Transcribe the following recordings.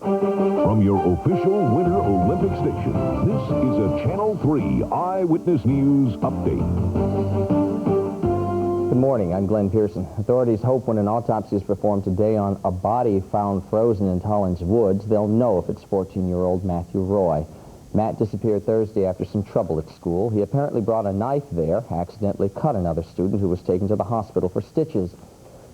From your official Winter Olympic station, this is a Channel 3 Eyewitness News Update. Good morning, I'm Glenn Pearson. Authorities hope when an autopsy is performed today on a body found frozen in Tullins Woods, they'll know if it's 14-year-old Matthew Roy. Matt disappeared Thursday after some trouble at school. He apparently brought a knife there, accidentally cut another student who was taken to the hospital for stitches.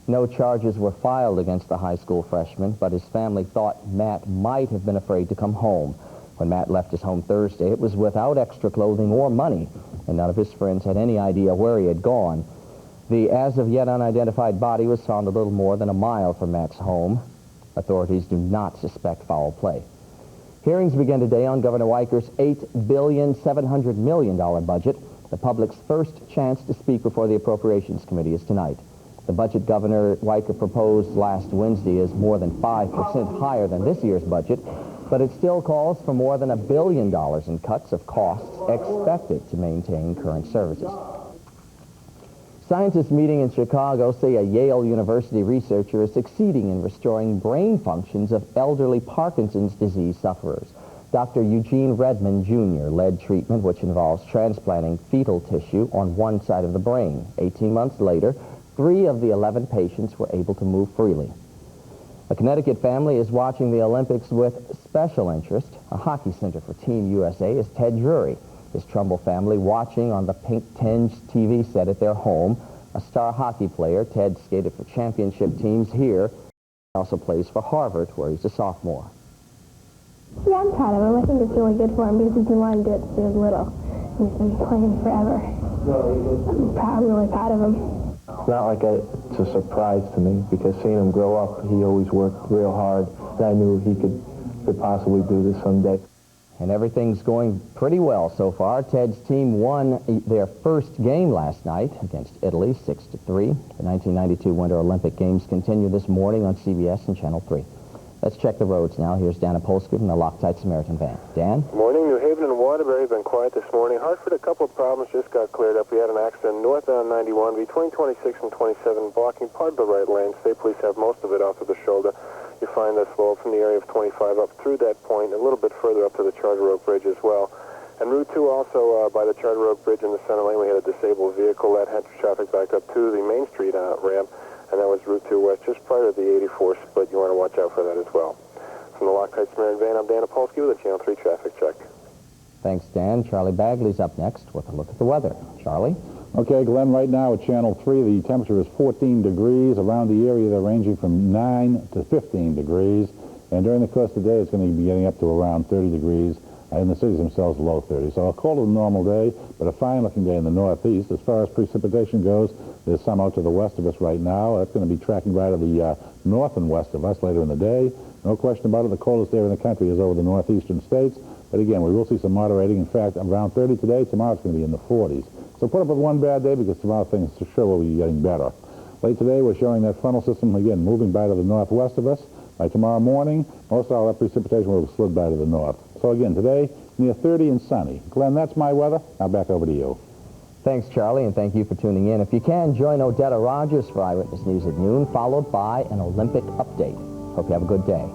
No charges were filed against the high school freshman, but his family thought Matt might have been afraid to come home. When Matt left his home Thursday, it was without extra clothing or money, and none of his friends had any idea where he had gone. The as-of-yet unidentified body was found a little more than a mile from Matt's home. Authorities do not suspect foul play. Hearings begin today on Governor Weiker's $8.7 billion budget. The public's first chance to speak before the Appropriations Committee is tonight. The budget Governor Weiker proposed last Wednesday is more than 5% higher than this year's budget, but it still calls for more than $1 billion in cuts of costs expected to maintain current services. Scientists meeting in Chicago say a Yale University researcher is succeeding in restoring brain functions of elderly Parkinson's disease sufferers. Dr. Eugene Redmond, Jr. led treatment which involves transplanting fetal tissue on one side of the brain. 18 months later, 3 of the 11 patients were able to move freely. A Connecticut family is watching the Olympics with special interest. A hockey center for Team USA is Ted Drury. His Trumbull family watching on the pink-tinged TV set at their home. A star hockey player, Ted skated for championship teams here. He also plays for Harvard, where he's a sophomore. Yeah, I'm proud of him. I think it's really good for him because he's been wanting to do it since he was little. He's been playing forever. I'm really proud of him. It's not like it's a surprise to me because seeing him grow up, he always worked real hard. And I knew he could possibly do this someday. And everything's going pretty well so far. Ted's team won their first game last night against Italy, 6-3. The 1992 Winter Olympic Games continue this morning on CBS and Channel 3. Let's check the roads now. Here's Dan Apolsky from the Loctite Samaritan van. Dan? Morning. New Haven and Waterbury have been quiet this morning. Hartford, a couple of problems just got cleared up. We had an accident northbound 91 between 26 and 27, blocking part of the right lane. State Police have most of it off of the shoulder. You find this slow from the area of 25 up through that point, a little bit further up to the Charter Oak Bridge as well. And Route 2 also by the Charter Oak Bridge in the center lane, we had a disabled vehicle that had traffic back up to the Main Street ramp, and that was Route 2 West just prior to the 84 split. You want to watch out for that as well. From the Loctite Samaritan van, I'm Dan Apolsky with a Channel 3 traffic check. Thanks, Dan. Charlie Bagley's up next with a look at the weather. Charlie? Okay, Glenn, right now at Channel 3, the temperature is 14 degrees. Around the area, they're ranging from 9 to 15 degrees. And during the course of the day, it's going to be getting up to around 30 degrees. In the cities themselves, low 30. So a colder than normal day, but a fine-looking day in the northeast. As far as precipitation goes, there's some out to the west of us right now. That's going to be tracking right to the north and west of us later in the day. No question about it, the coldest area in the country is over the northeastern states. But again, we will see some moderating. In fact, around 30 today. Tomorrow it's going to be in the 40s. So put up with one bad day because tomorrow things for sure will be getting better. Late today, we're showing that frontal system, again, moving by to the northwest of us. By tomorrow morning, most of all that precipitation will have slid by to the north. So again, today, near 30 and sunny. Glenn, that's my weather. Now back over to you. Thanks, Charlie, and thank you for tuning in. If you can, join Odetta Rogers for Eyewitness News at noon, followed by an Olympic update. Hope you have a good day.